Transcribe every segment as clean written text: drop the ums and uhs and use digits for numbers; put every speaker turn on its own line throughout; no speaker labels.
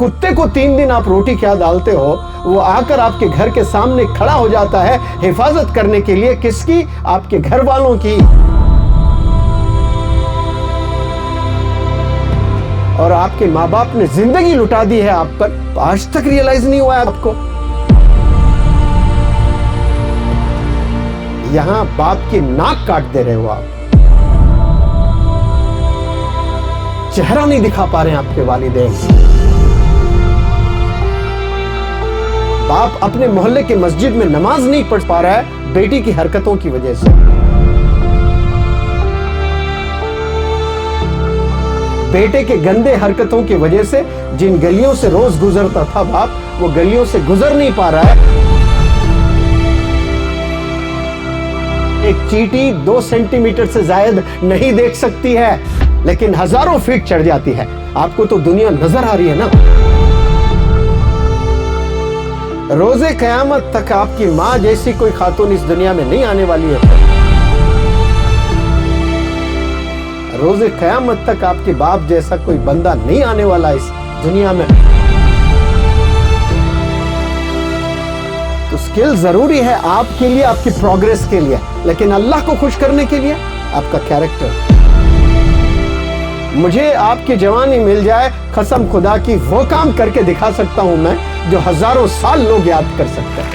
कुत्ते को 3 दिन आप रोटी क्या डालते हो, वो आकर आपके घर के सामने खड़ा हो जाता है हिफाजत करने के लिए। किसकी? आपके घर वालों की। और आपके माँ बाप ने जिंदगी लुटा दी है आप पर, आज तक रियलाइज नहीं हुआ है आपको। यहां बाप की नाक काट दे रहे हो आप, चेहरा नहीं दिखा पा रहे हैं आपके वालिदैन। बाप अपने मोहल्ले के मस्जिद में नमाज नहीं पढ़ पा रहा है बेटी की हरकतों की वजह से। बेटे के गंदे हरकतों की वजह से जिन गलियों से रोज गुजरता था बाप, वो गलियों से गुजर नहीं पा रहा है। एक चींटी 2 सेंटीमीटर से जायद नहीं देख सकती है, लेकिन हजारों फीट चढ़ जाती है। आपको तो दुनिया नजर आ रही है ना। रोजे कयामत तक आपकी माँ जैसी कोई खातून इस दुनिया में नहीं आने वाली है। रोजे कयामत तक आपके बाप जैसा कोई बंदा नहीं आने वाला इस दुनिया में। तो स्किल जरूरी है आपके लिए, आपकी प्रोग्रेस के लिए, लेकिन अल्लाह को खुश करने के लिए आपका कैरेक्टर। मुझे आपकी जवानी मिल जाए, कसम खुदा की वो काम करके दिखा सकता हूं मैं जो हजारों साल लोग याद कर सकते हैं।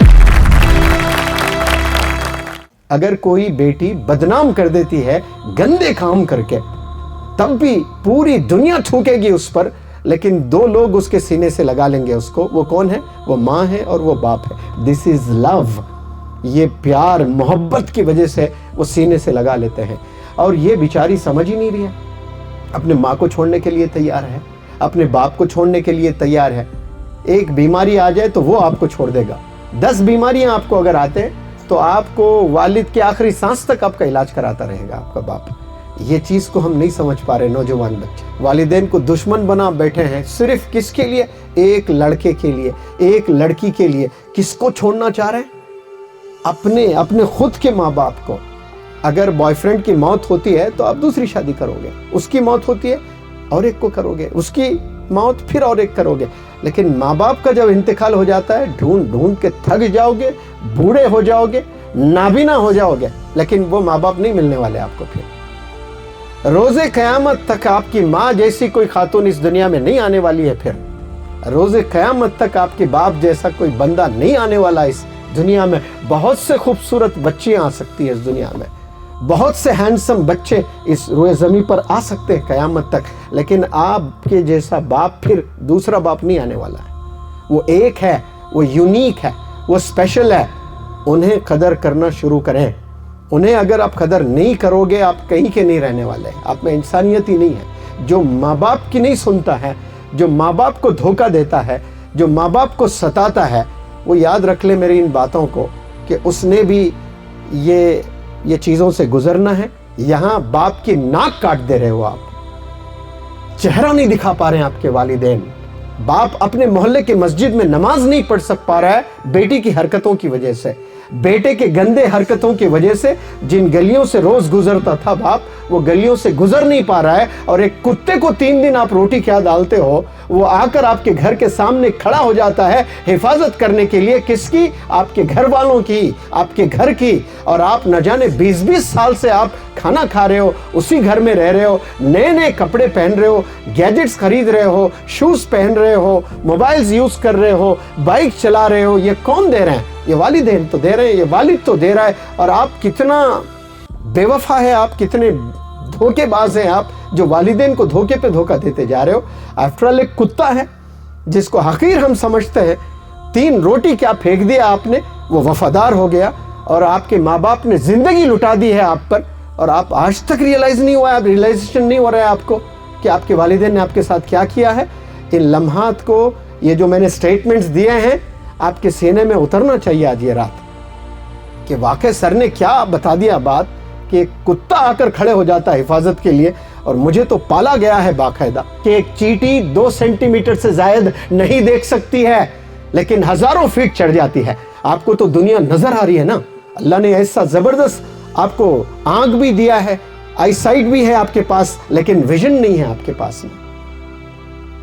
अगर कोई बेटी बदनाम कर देती है गंदे काम करके, तब भी पूरी दुनिया थूकेगी उस पर, लेकिन 2 लोग उसके सीने से लगा लेंगे उसको। वो कौन है? वो माँ है और वो बाप है। This is love. ये प्यार मोहब्बत की वजह से वो सीने से लगा लेते हैं। और ये बेचारी समझ ही नहीं रही है, अपने माँ को छोड़ने के लिए तैयार है, अपने बाप को छोड़ने के लिए तैयार है। एक बीमारी आ जाए तो वो आपको छोड़ देगा। 10 बीमारियां आपको अगर आते हैं तो आपको वालिद के आखिरी सांस तक आपका इलाज कराता रहेगा आपका बाप। ये चीज को हम नहीं समझ पा रहे नौजवान बच्चे। वालिदैन को दुश्मन बना बैठे हैं सिर्फ किसके लिए? एक लड़के के लिए, एक लड़की के लिए। किसको छोड़ना चाह रहे हैं? अपने खुद के माँ बाप को। अगर बॉयफ्रेंड की मौत होती है तो आप दूसरी शादी करोगे, उसकी मौत होती है और एक को करोगे, उसकी मौत फिर और एक करोगे। लेकिन माँ बाप का जब इंतकाल हो जाता है, ढूंढ ढूंढ के थक जाओगे, बूढ़े हो जाओगे, नाबीना हो जाओगे, लेकिन वो माँ बाप नहीं मिलने वाले आपको फिर। रोजे कयामत तक आपकी माँ जैसी कोई खातून इस दुनिया में नहीं आने वाली है। फिर रोजे कयामत तक आपके बाप जैसा कोई बंदा नहीं आने वाला इस दुनिया में। बहुत से खूबसूरत बच्चियां आ सकती है इस दुनिया में, बहुत से हैंडसम बच्चे इस रोए ज़मीन पर आ सकते हैं कयामत तक, लेकिन आपके जैसा बाप फिर दूसरा बाप नहीं आने वाला है। वो एक है, वो यूनिक है, वो स्पेशल है। उन्हें कदर करना शुरू करें। उन्हें अगर आप कदर नहीं करोगे, आप कहीं के नहीं रहने वाले। आप में इंसानियत ही नहीं है। जो माँ बाप की नहीं सुनता है, जो माँ बाप को धोखा देता है, जो माँ बाप को सताता है, वो याद रख ले मेरी इन बातों को कि उसने भी ये चीज़ों से गुजरना है। यहाँ बाप की नाक काट दे रहे हो आप, चेहरा नहीं दिखा पा रहे हैं आपके वालिदैन। बाप अपने मोहल्ले के मस्जिद में नमाज नहीं पढ़ सक पा रहा है बेटी की हरकतों की वजह से, बेटे के गंदे हरकतों की वजह से। जिन गलियों से रोज गुजरता था बाप, वो गलियों से गुजर नहीं पा रहा है। और एक कुत्ते को 3 दिन आप रोटी क्या डालते हो, वो आकर आपके घर के सामने खड़ा हो जाता है हिफाजत करने के लिए। किसकी? आपके घर वालों की, आपके घर की। और आप न जाने 20-20 साल से आप खाना खा रहे हो, उसी घर में रह रहे हो, नए नए कपड़े पहन रहे हो, गैजेट्स खरीद रहे हो, शूज पहन रहे हो, मोबाइल्स यूज कर रहे हो, बाइक चला रहे हो। ये कौन दे रहे हैं? ये वालिदैन तो दे रहे हैं, ये वालिद तो दे रहा है। और आप कितना बेवफा है, आप कितने धोखेबाज हैं आप, जो वालिदैन को धोखे पे धोखा देते जा रहे हो। आफ्टर ऑल एक कुत्ता है जिसको हकीर हम समझते हैं, 3 रोटी क्या फेंक दिया आपने, वो वफादार हो गया। और आपके माँ बाप ने जिंदगी लुटा दी है आप पर, और आप आज तक रियलाइज नहीं हुआ है, रियलाइजेशन नहीं हो रहा है आपको कि आपके वालिदैन ने आपके साथ क्या किया है। इन लम्हात को, ये जो मैंने स्टेटमेंट्स दिए हैं, आपके सीने में उतरना चाहिए आज ये रात कि वाकई सर ने क्या बता दिया बात कि एक कुत्ता आकर खड़े हो जाता है हिफाजत के लिए। और मुझे तो पाला गया है बाकायदा कि एक चींटी 2 सेंटीमीटर से जायद नहीं देख सकती है, लेकिन हजारों फीट चढ़ जाती है। आपको तो दुनिया नजर आ रही है ना। अल्लाह ने ऐसा जबरदस्त आपको आंख भी दिया है, आई साइट भी है आपके पास, लेकिन विजन नहीं है आपके पास में।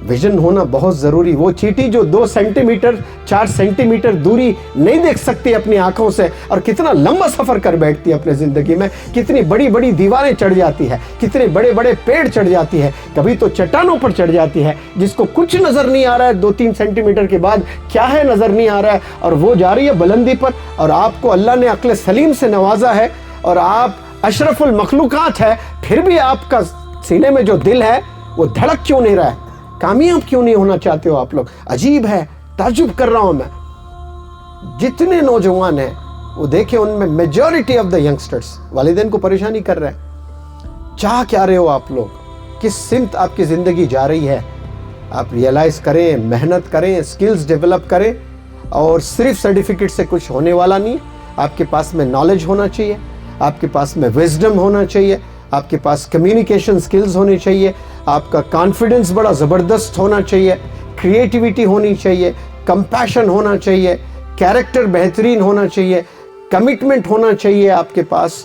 विजन होना बहुत ज़रूरी। वो चींटी जो 2 सेंटीमीटर 4 सेंटीमीटर दूरी नहीं देख सकती अपनी आंखों से, और कितना लंबा सफ़र कर बैठती है अपने ज़िंदगी में, कितनी बड़ी बड़ी दीवारें चढ़ जाती है, कितने बड़े बड़े पेड़ चढ़ जाती है, कभी तो चट्टानों पर चढ़ जाती है जिसको कुछ नज़र नहीं आ रहा है, 2-3 सेंटीमीटर के बाद क्या है नज़र नहीं आ रहा है, और वो जा रही है बुलंदी पर। और आपको अल्लाह ने अक्ल सलीम से नवाजा है और आप अशरफुल मखलूकात है, फिर भी आपका सीने में जो दिल है वो धड़क क्यों नहीं रहा है? कामयाब क्यों नहीं होना चाहते हो आप लोग? अजीब है, ताज्जुब कर रहा हूं मैं। जितने नौजवान हैं वो देखे, उनमें मेजॉरिटी ऑफ द यंगस्टर्स वालिदैन को परेशानी कर रहे हैं। चाह क्या रहे हो आप लोग? किस सिमत आपकी ज़िंदगी जा रही है? आप रियलाइज़ करें, मेहनत करें, स्किल्स डेवलप करें। और सिर्फ सर्टिफिकेट से कुछ होने वाला नहीं है। आपके पास में नॉलेज होना चाहिए, आपके पास में विजडम होना चाहिए, आपके पास कम्युनिकेशन स्किल्स होनी चाहिए, आपका कॉन्फिडेंस बड़ा ज़बरदस्त होना चाहिए, क्रिएटिविटी होनी चाहिए, कंपैशन होना चाहिए, कैरेक्टर बेहतरीन होना चाहिए, कमिटमेंट होना चाहिए आपके पास।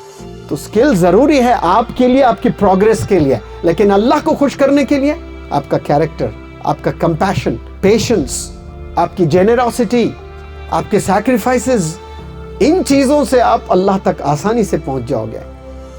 तो स्किल ज़रूरी है आपके लिए, आपकी प्रोग्रेस के लिए, लेकिन अल्लाह को खुश करने के लिए आपका कैरेक्टर, आपका कंपैशन, पेशेंस, आपकी जेनरॉसिटी, आपके सैक्रिफाइसेस, इन चीज़ों से आप अल्लाह तक आसानी से पहुंच जाओगे।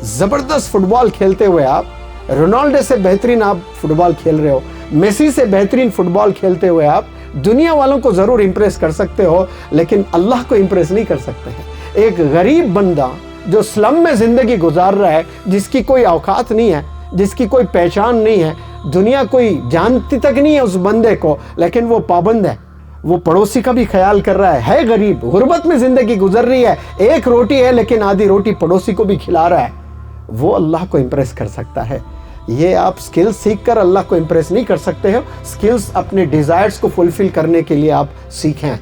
ज़बरदस्त फुटबॉल खेलते हुए आप, रोनाल्डो से बेहतरीन आप फुटबॉल खेल रहे हो, मेसी से बेहतरीन फुटबॉल खेलते हुए आप दुनिया वालों को ज़रूर इंप्रेस कर सकते हो, लेकिन अल्लाह को इंप्रेस नहीं कर सकते हैं। एक गरीब बंदा जो स्लम में ज़िंदगी गुजार रहा है, जिसकी कोई औकात नहीं है, जिसकी कोई पहचान नहीं है, दुनिया कोई जानती तक नहीं है उस बंदे को, लेकिन वो पाबंद है, वो पड़ोसी का भी ख्याल कर रहा है गरीब, गुर्बत में ज़िंदगी गुजर रही है, एक रोटी है लेकिन आधी रोटी पड़ोसी को भी खिला रहा है, वो अल्लाह को इंप्रेस कर सकता है। ये आप स्किल्स सीख कर अल्लाह को इंप्रेस नहीं कर सकते हो। स्किल्स अपने डिज़ायर्स को फुलफिल करने के लिए आप सीखें।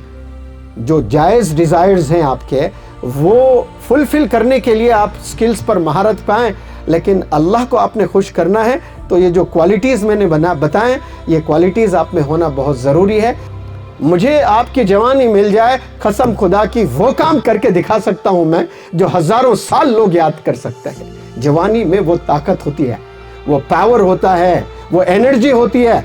जो जायज़ डिज़ायर्स हैं आपके, वो फुलफिल करने के लिए आप स्किल्स पर महारत पाएं, लेकिन अल्लाह को आपने खुश करना है तो ये जो क्वालिटीज़ मैंने बताएं, ये क्वालिटीज़ आप में होना बहुत ज़रूरी है। मुझे आपकी जवानी मिल जाए, कसम खुदा की वो काम करके दिखा सकता हूं मैं जो हज़ारों साल लोग याद कर सकते हैं। जवानी में वो ताकत होती है, वो पावर होता है, वो एनर्जी होती है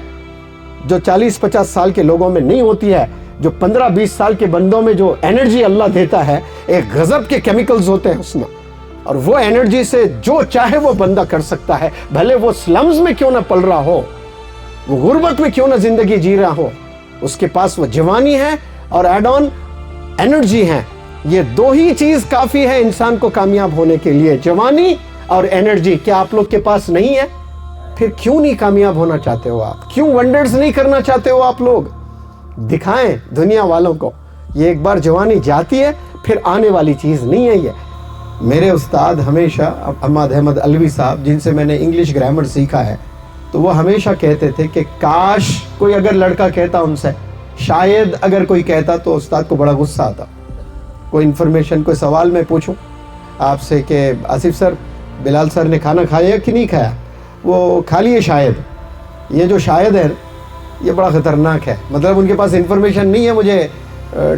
जो 40-50 साल के लोगों में नहीं होती है। जो 15-20 साल के बंदों में जो एनर्जी अल्लाह देता है, एक गजब के केमिकल्स होते हैं उसमें, और वो एनर्जी से जो चाहे वो बंदा कर सकता है, भले वो स्लम्स में क्यों ना पल रहा हो, वो गुर्बत में क्यों ना जिंदगी जी रहा हो, उसके पास वो जवानी है और एड ऑन एनर्जी है। ये दो ही चीज काफी है इंसान को कामयाब होने के लिए, जवानी और एनर्जी। क्या आप लोग के पास नहीं है? फिर क्यों नहीं कामयाब होना चाहते हो आप? क्यों वंडर्स नहीं करना चाहते हो आप लोग? दिखाएं दुनिया वालों को, ये एक बार जवानी जाती है फिर आने वाली चीज नहीं है ये। मेरे उस्ताद हमेशा अहमद अहमद अलवी साहब, जिनसे मैंने इंग्लिश ग्रामर सीखा है, तो वो हमेशा कहते थे कि काश कोई अगर लड़का कहता उनसे, शायद अगर कोई कहता, तो उस्ताद को बड़ा गुस्सा आता। कोई इन्फॉर्मेशन, कोई सवाल मैं पूछूं आपसे कि आसिफ सर, बिलाल सर ने खाना खाया कि नहीं खाया, वो खा लिए शायद। ये जो शायद है ये बड़ा ख़तरनाक है, मतलब उनके पास इन्फॉर्मेशन नहीं है, मुझे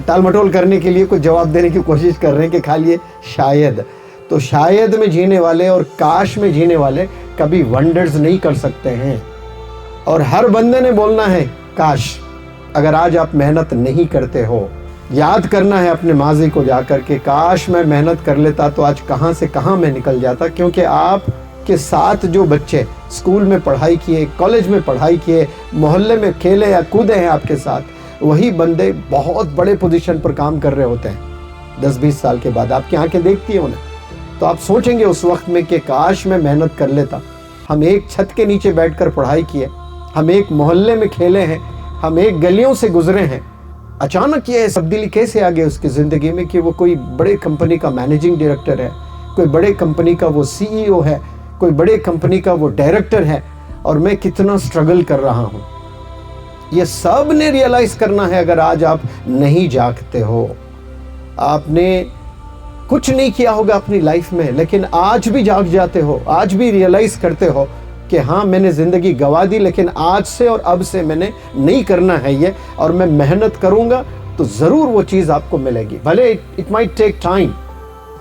टाल मटोल करने के लिए कुछ जवाब देने की कोशिश कर रहे हैं कि खा लिए शायद। तो शायद में जीने वाले और काश में जीने वाले कभी वंडर्स नहीं कर सकते हैं। और हर बंदे ने बोलना है काश। अगर आज आप मेहनत नहीं करते हो, याद करना है अपने माजी को जाकर के, काश मैं मेहनत कर लेता तो आज कहाँ से कहाँ मैं निकल जाता। क्योंकि आप के साथ जो बच्चे स्कूल में पढ़ाई किए, कॉलेज में पढ़ाई किए, मोहल्ले में खेले या कूदे हैं आपके साथ, वही बंदे बहुत बड़े पोजीशन पर काम कर रहे होते हैं 10-20 साल के बाद। आपकी आंखें देखती हैं उन्हें, तो आप सोचेंगे उस वक्त में कि काश मैं मेहनत कर लेता। हम एक छत के नीचे बैठकर पढ़ाई किए, हम एक मोहल्ले में खेले हैं, हम एक गलियों से गुजरे हैं। अचानक ये तब्दीली कैसे आ गई उसकी ज़िंदगी में कि वो कोई बड़े कंपनी का मैनेजिंग डायरेक्टर है, कोई बड़े कंपनी का वो सीईओ है, कोई बड़े कंपनी का वो डायरेक्टर है, और मैं कितना स्ट्रगल कर रहा हूँ। ये सब ने रियलाइज़ करना है। अगर आज आप नहीं जागते हो, आपने कुछ नहीं किया होगा अपनी लाइफ में, लेकिन आज भी जाग जाते हो, आज भी रियलाइज़ करते हो कि हाँ मैंने ज़िंदगी गंवा दी, लेकिन आज से और अब से मैंने नहीं करना है ये, और मैं मेहनत करूँगा तो ज़रूर वो चीज़ आपको मिलेगी। भले इट माइट टेक टाइम।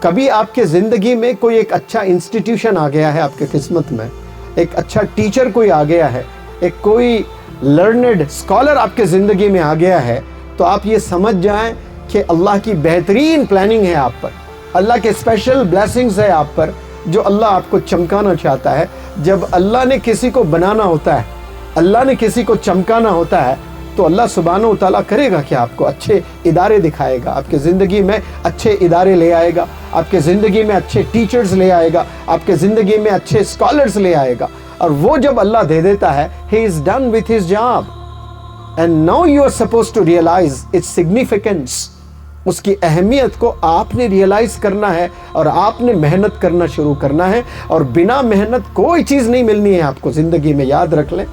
कभी आपके ज़िंदगी में कोई एक अच्छा इंस्टीट्यूशन आ गया है आपके किस्मत में, एक अच्छा टीचर कोई आ गया है, एक कोई لرنڈ اسکالر آپ کے زندگی میں آ گیا ہے تو آپ یہ سمجھ جائیں کہ اللہ کی بہترین پلاننگ ہے آپ پر، اللہ کے اسپیشل بلیسنگز ہے آپ پر جو اللہ آپ کو چمکانا چاہتا ہے۔ جب اللہ نے کسی کو بنانا ہوتا ہے، اللہ نے کسی کو چمکانا ہوتا ہے تو اللہ سبحانہ و تعالیٰ کرے گا کہ آپ کو اچھے ادارے دکھائے گا، آپ کے زندگی میں اچھے ادارے لے آئے گا، آپ کے زندگی میں اچھے ٹیچرز لے آئے گا، آپ کے زندگی میں اچھے اسکالرز لے آئے گا، اور وہ جب اللہ دے دیتا ہے he is done with his job and now you are supposed to realize its significance۔ اس کی اہمیت کو آپ نے ریئلائز کرنا ہے اور آپ نے محنت کرنا شروع کرنا ہے، اور بنا محنت کوئی چیز نہیں ملنی ہے آپ کو زندگی میں، یاد رکھ لیں۔